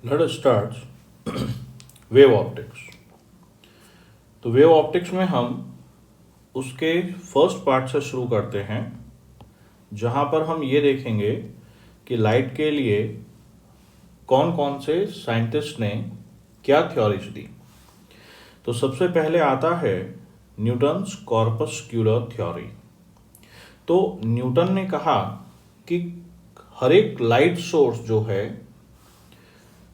Let us start wave optics. तो wave optics में हम उसके फर्स्ट पार्ट से शुरू करते हैं, जहां पर हम ये देखेंगे कि लाइट के लिए कौन कौन से साइंटिस्ट ने क्या थ्योरीज दी। तो सबसे पहले आता है न्यूटन्स कॉर्पस्क्यूलर थ्योरी। तो न्यूटन ने कहा कि हर एक लाइट सोर्स जो है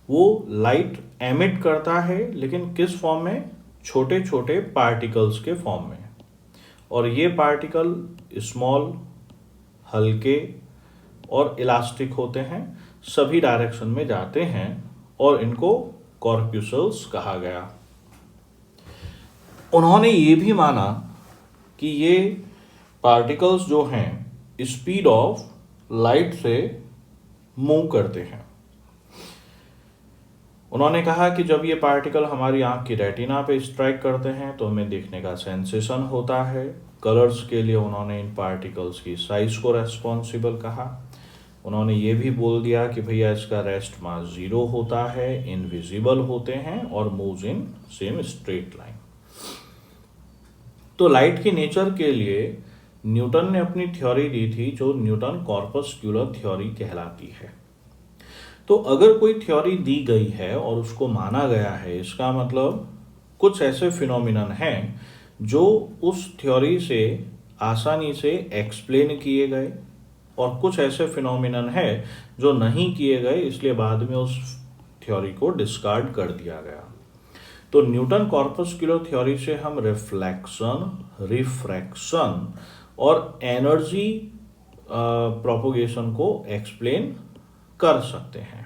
वो लाइट एमिट करता है, लेकिन किस फॉर्म में? छोटे छोटे पार्टिकल्स के फॉर्म में। और ये पार्टिकल स्मॉल, हल्के और इलास्टिक होते हैं, सभी डायरेक्शन में जाते हैं और इनको कॉर्प्यूसल्स कहा गया। उन्होंने ये भी माना कि ये पार्टिकल्स जो हैं स्पीड ऑफ लाइट से मूव करते हैं। उन्होंने कहा कि जब ये पार्टिकल हमारी आंख की रेटिना पे स्ट्राइक करते हैं तो हमें देखने का सेंसेशन होता है। कलर्स के लिए उन्होंने इन पार्टिकल्स की साइज को रेस्पॉन्सिबल कहा। उन्होंने ये भी बोल दिया कि भैया इसका रेस्ट मास 0 होता है, इनविजिबल होते हैं और moves in same straight line. तो लाइट की नेचर के लिए न्यूटन ने अपनी थ्योरी दी थी, जो न्यूटन कॉर्पस्क्यूलर थ्योरी कहलाती है। तो अगर कोई थ्योरी दी गई है और उसको माना गया है, इसका मतलब कुछ ऐसे फिनोमिनन हैं जो उस थ्योरी से आसानी से एक्सप्लेन किए गए, और कुछ ऐसे फिनोमिनन है जो नहीं किए गए, इसलिए बाद में उस थ्योरी को डिस्कार्ड कर दिया गया। तो न्यूटन कॉर्पस्क्यूलर थ्योरी से हम रिफ्लेक्शन, रिफ्रैक्शन और एनर्जी प्रोपोगेशन को एक्सप्लेन कर सकते हैं।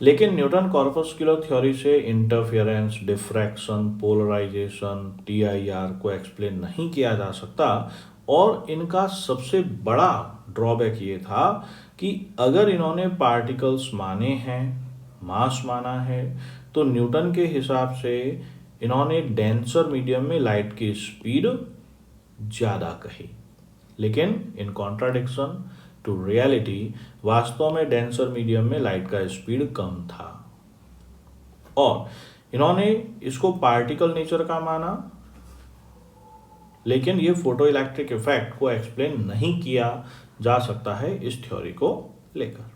लेकिन न्यूटन कॉर्पस्क्यूलर थ्योरी से इंटरफेरेंस, डिफ्रैक्शन, पोलराइजेशन, टीआईआर को एक्सप्लेन नहीं किया जा सकता। और इनका सबसे बड़ा ड्रॉबैक ये था कि अगर इन्होंने पार्टिकल्स माने हैं, मास माना है, तो न्यूटन के हिसाब से इन्होंने डेंसर मीडियम में लाइट की स्पीड ज़्यादा कही। लेकिन इन कॉन्ट्राडिक्शन टू रियलिटी, वास्तव में डेंसर मीडियम में लाइट का स्पीड कम था। और इन्होंने इसको पार्टिकल नेचर का माना, लेकिन ये फोटो इलेक्ट्रिक इफेक्ट को एक्सप्लेन नहीं किया जा सकता है इस थ्योरी को लेकर।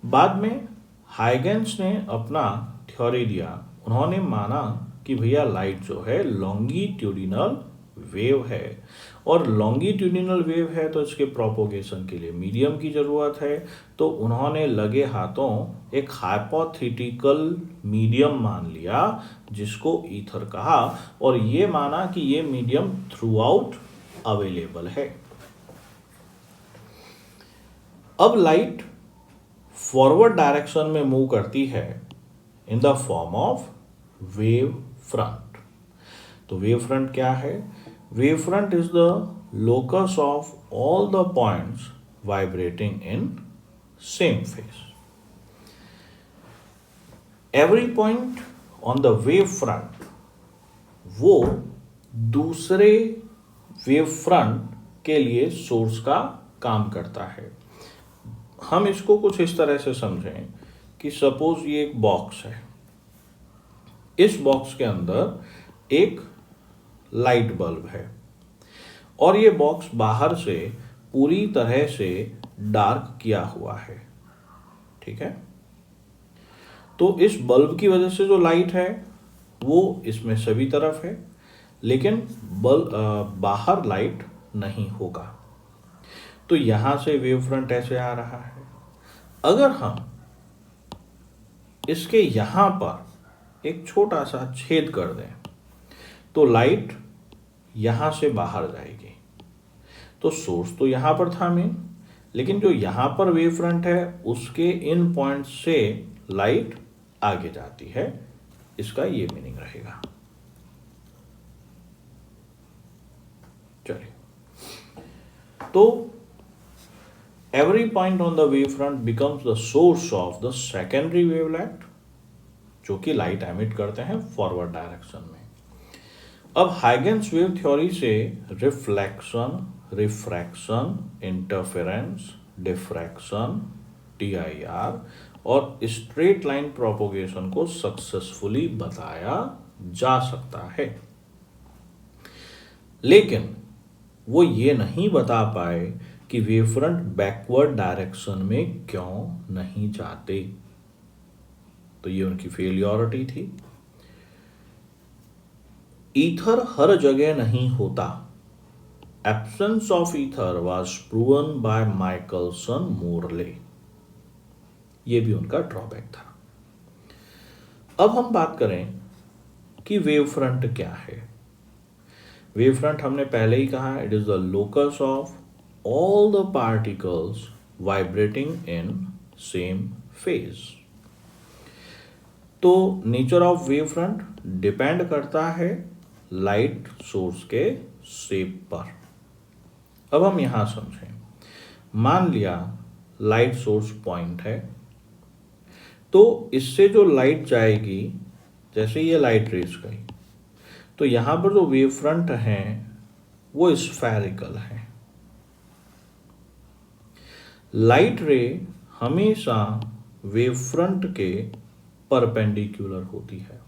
बाद में हाइगेंस ने अपना थ्योरी दिया। उन्होंने माना कि भैया लाइट जो है लॉन्गिट्यूडिनल वेव है, और लॉन्गिट्यूडिनल वेव है तो इसके प्रोपोगेशन के लिए मीडियम की ज़रूरत है। तो उन्होंने लगे हाथों एक हाइपोथेटिकल मीडियम मान लिया, जिसको ईथर कहा, और ये माना कि ये मीडियम थ्रू आउट अवेलेबल है। अब लाइट फॉरवर्ड डायरेक्शन में मूव करती है in the form of wave front. तो वेव फ्रंट क्या है? Wave front is the locus of all the points vibrating in same phase. Every point on the wave front वो दूसरे wave front के लिए सोर्स का काम करता है। हम इसको कुछ इस तरह से समझें कि सपोज ये एक बॉक्स है, इस बॉक्स के अंदर एक लाइट बल्ब है, और ये बॉक्स बाहर से पूरी तरह से डार्क किया हुआ है। ठीक है, तो इस बल्ब की वजह से जो लाइट है वो इसमें सभी तरफ है, लेकिन बाहर लाइट नहीं होगा। तो यहां से वेव फ्रंट ऐसे आ रहा है। अगर हम इसके यहां पर एक छोटा सा छेद कर दें तो लाइट यहां से बाहर जाएगी। तो सोर्स तो यहां पर था मेन, लेकिन जो यहां पर वेव फ्रंट है उसके इन पॉइंट से लाइट आगे जाती है। इसका ये मीनिंग रहेगा। चलिए, तो every point on the wave front becomes the source of the secondary wavelet, जो कि लाइट एमिट करते हैं फॉरवर्ड डायरेक्शन में। अब हाइगेंस वेव थ्योरी से reflection, refraction, interference, diffraction, TIR और स्ट्रेट लाइन प्रोपोगेशन को सक्सेसफुली बताया जा सकता है। लेकिन वो ये नहीं बता पाए कि वेवफ्रंट बैकवर्ड डायरेक्शन में क्यों नहीं जाते। तो ये उनकी फेलियोरिटी थी। ईथर हर जगह नहीं होता। Absence of ether was proven by Michelson Morley. ये भी उनका ड्रॉबैक था। अब हम बात करें कि वेवफ्रंट क्या है। वेवफ्रंट हमने पहले ही कहा, it is the locus of all the particles vibrating in same phase. तो नेचर ऑफ वेवफ्रंट डिपेंड करता है लाइट सोर्स के शेप पर। अब हम यहां समझें, मान लिया लाइट सोर्स पॉइंट है, तो इससे जो लाइट जाएगी, जैसे ये लाइट रेज गई, तो यहां पर जो वेव फ्रंट है वो स्फेरिकल है। लाइट रे हमेशा वेव फ्रंट के परपेंडिकुलर होती है।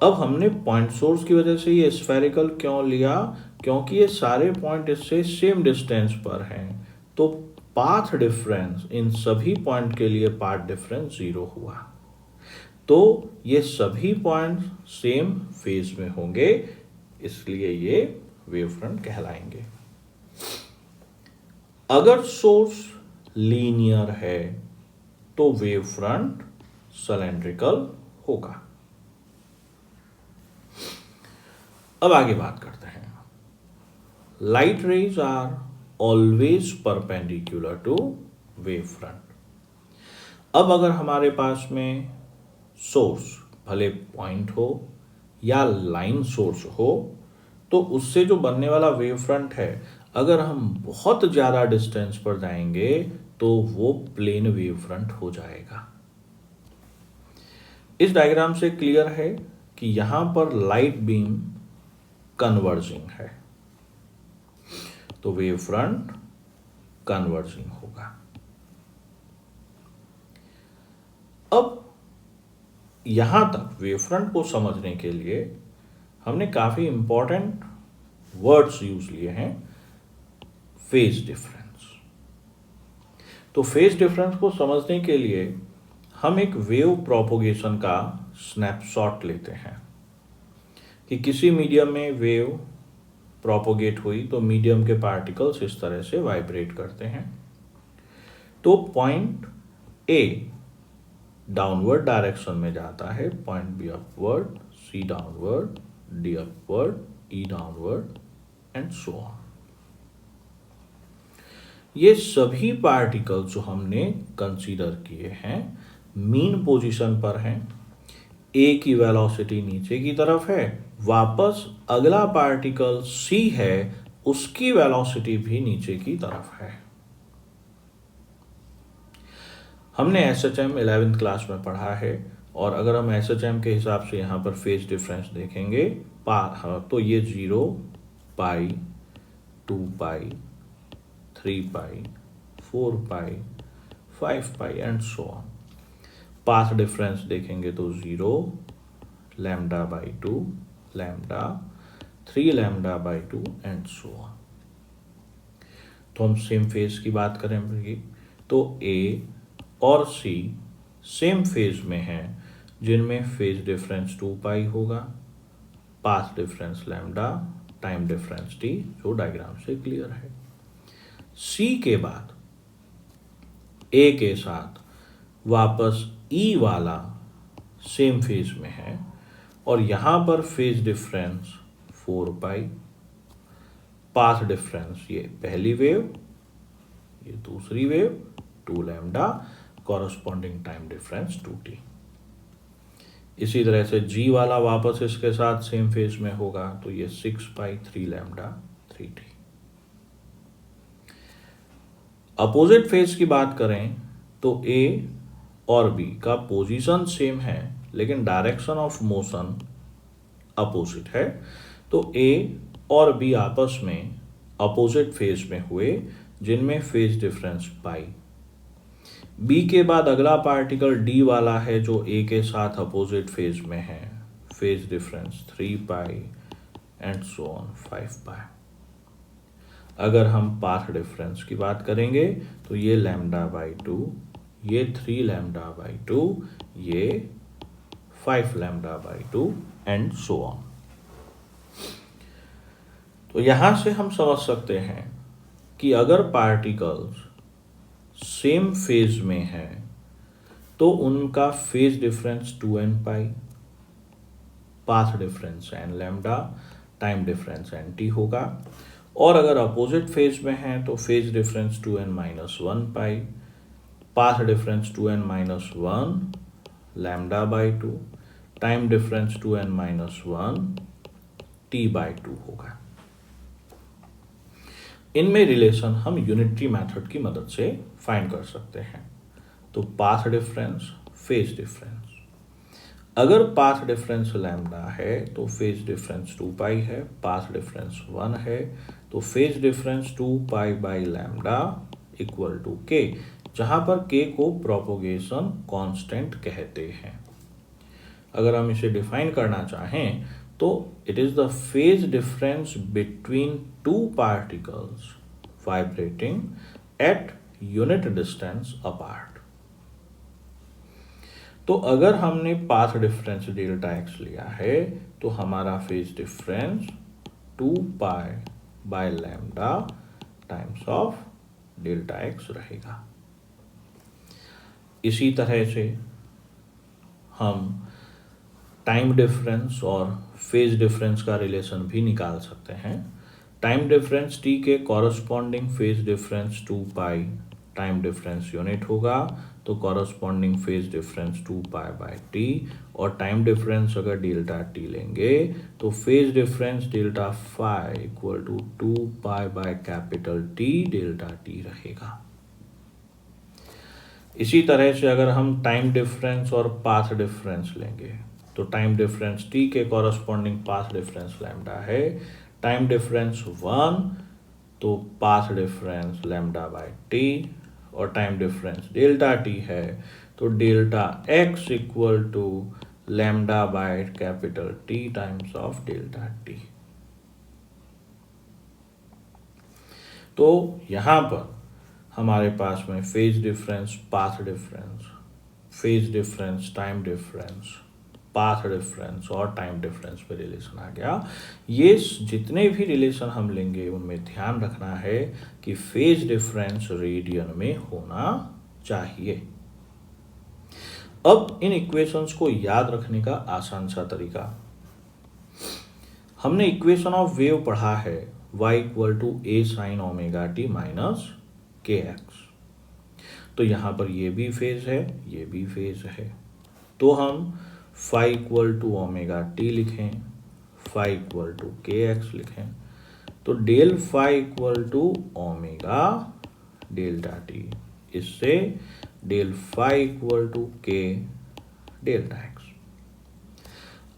अब हमने पॉइंट सोर्स की वजह से ये स्फेरिकल क्यों लिया, क्योंकि ये सारे पॉइंट इससे सेम डिस्टेंस पर हैं, तो पाथ डिफरेंस इन सभी पॉइंट के लिए पाथ डिफरेंस 0 हुआ। तो ये सभी पॉइंट सेम फेज में होंगे, इसलिए ये वेवफ्रंट कहलाएंगे। अगर सोर्स लीनियर है तो वेवफ्रंट सिलेंड्रिकल होगा। अब आगे बात करते हैं। Light rays are always perpendicular to wavefront. अब अगर हमारे पास में सोर्स भले पॉइंट हो या लाइन सोर्स हो, तो उससे जो बनने वाला वेवफ्रंट है, अगर हम बहुत ज्यादा डिस्टेंस पर जाएंगे तो वो प्लेन वेवफ्रंट हो जाएगा। इस डायग्राम से क्लियर है कि यहां पर लाइट बीम कन्वर्जिंग है, तो वेवफ्रंट कन्वर्जिंग होगा। अब यहां तक वेवफ्रंट को समझने के लिए हमने काफी इंपॉर्टेंट वर्ड्स यूज लिए हैं। Phase difference. तो फेज डिफरेंस को समझने के लिए हम एक वेव प्रोपोगेशन का स्नैपशॉट लेते हैं कि किसी मीडियम में वेव प्रोपोगेट हुई तो मीडियम के पार्टिकल्स इस तरह से वाइब्रेट करते हैं। तो पॉइंट ए डाउनवर्ड डायरेक्शन में जाता है, point B upward, C downward, D upward, E downward and so on. ये सभी पार्टिकल्स जो हमने कंसीडर किए हैं मीन पोजीशन पर हैं। ए की वेलोसिटी नीचे की तरफ है, वापस अगला पार्टिकल सी है, उसकी वेलोसिटी भी नीचे की तरफ है। हमने एसएचएम 11th क्लास में पढ़ा है, और अगर हम एसएचएम के हिसाब से यहां पर फेज डिफरेंस देखेंगे तो ये 0, pi, 2 pi, 3 pi, 4 pi, 5 pi and so on. Path difference देखेंगे तो 0, lambda by 2, lambda, 3 lambda by 2 and so on. तो हम सेम फेज की बात करेंगे तो ए और सी सेम फेज में हैं, जिनमें फेज डिफरेंस 2 पाई होगा, path difference lambda, time difference T, जो डायग्राम से क्लियर है। सी के बाद ए के साथ वापस ई वाला सेम फेज में है, और यहां पर फेज डिफरेंस 4 पाई, पाथ डिफरेंस ये पहली वेव, ये दूसरी wave, 2 lambda, corresponding time difference 2t। इसी तरह से जी वाला वापस इसके साथ सेम फेज में होगा, तो ये 6 पाई, 3 लैम्डा, 3t। अपोजिट फेज की बात करें तो ए और बी का पोजीशन सेम है, लेकिन डायरेक्शन ऑफ मोशन अपोजिट है। तो ए और बी आपस में अपोजिट फेज में हुए, जिनमें फेज डिफरेंस पाई। बी के बाद अगला पार्टिकल डी वाला है जो ए के साथ अपोजिट फेज में है, phase difference 3 pi and so on 5 पाई। अगर हम पाथ डिफरेंस की बात करेंगे तो ये λ/2, ये 3 λ/2, ये 5 λ/2 एंड सो ऑन। तो यहां से हम समझ सकते हैं कि अगर पार्टिकल्स सेम फेज में है तो उनका phase difference 2n pi, path difference n lambda, time difference nt होगा। और अगर अपोजिट फेज में है तो phase difference 2n-1 pi, path difference 2n-1 λ/2, time difference 2n-1 t/2 होगा। इनमें रिलेशन हम यूनिटरी मेथड की मदद से फाइंड कर सकते हैं। तो पाथ डिफरेंस, फेज डिफरेंस, अगर पाथ डिफरेंस लैम्डा है तो फेज डिफरेंस 2 पाई है, पाथ डिफरेंस 1 है तो phase difference 2 pi by lambda equal to k, जहां पर के को प्रोपोगेशन कांस्टेंट कहते हैं। अगर हम इसे डिफाइन करना चाहें तो it is the phase difference between two particles vibrating eight unit distance apart. तो अगर हमने पाथ डिफरेंस डेल्टा एक्स लिया है तो हमारा phase difference 2 pi by lambda times of delta x रहेगा। इसी तरह से हम टाइम डिफरेंस और फेज डिफरेंस का रिलेशन भी निकाल सकते हैं। टाइम डिफरेंस t के corresponding phase difference 2 pi time difference unit होगा, तो corresponding phase difference 2 pi by T, और टाइम डिफरेंस अगर डेल्टा t लेंगे तो phase difference delta phi equal to 2 pi by capital T delta t रहेगा। इसी तरह से अगर हम टाइम डिफरेंस और पाथ डिफरेंस लेंगे तो टाइम डिफरेंस t के कॉरस्पॉन्डिंग पाथ डिफरेंस लैम्डा है, टाइम डिफरेंस 1 तो path difference lambda by T, और टाइम डिफरेंस डेल्टा t है तो delta x equal to lambda by capital T times of delta t। तो यहां पर हमारे पास में phase difference, path difference, phase difference, time difference, path difference और टाइम डिफरेंस पे रिलेशन आ गया। ये जितने भी रिलेशन हम लेंगे उनमें ध्यान रखना है कि फेज डिफरेंस रेडियन में होना चाहिए। अब इन इक्वेशंस को याद रखने का आसान सा तरीका, हमने इक्वेशन ऑफ वेव पढ़ा है y equal to a sin omega t minus kx। तो यहां पर ये भी फेज है, ये भी फेज है, तो हम phi equal to omega t लिखें, phi equal to k x लिखें, तो del phi equal to omega delta t, इससे del phi equal to k delta x.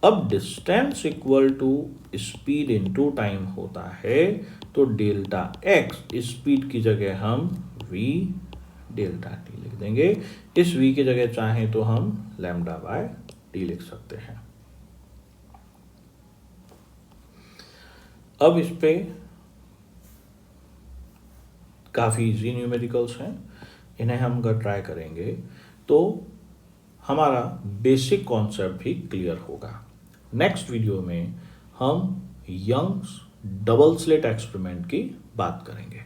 अब distance equal to speed into time होता है, तो डेल्टा एक्स स्पीड की जगह हम v डेल्टा टी लिख देंगे। इस v की जगह चाहें तो हम लैम्डा बाय टी लिख सकते हैं। अब इस पे काफी इजी न्यूमेरिकल्स हैं, इन्हें हम अगर ट्राई करेंगे तो हमारा बेसिक कॉन्सेप्ट भी क्लियर होगा। नेक्स्ट वीडियो में हम यंग्स डबल स्लिट एक्सपेरिमेंट की बात करेंगे।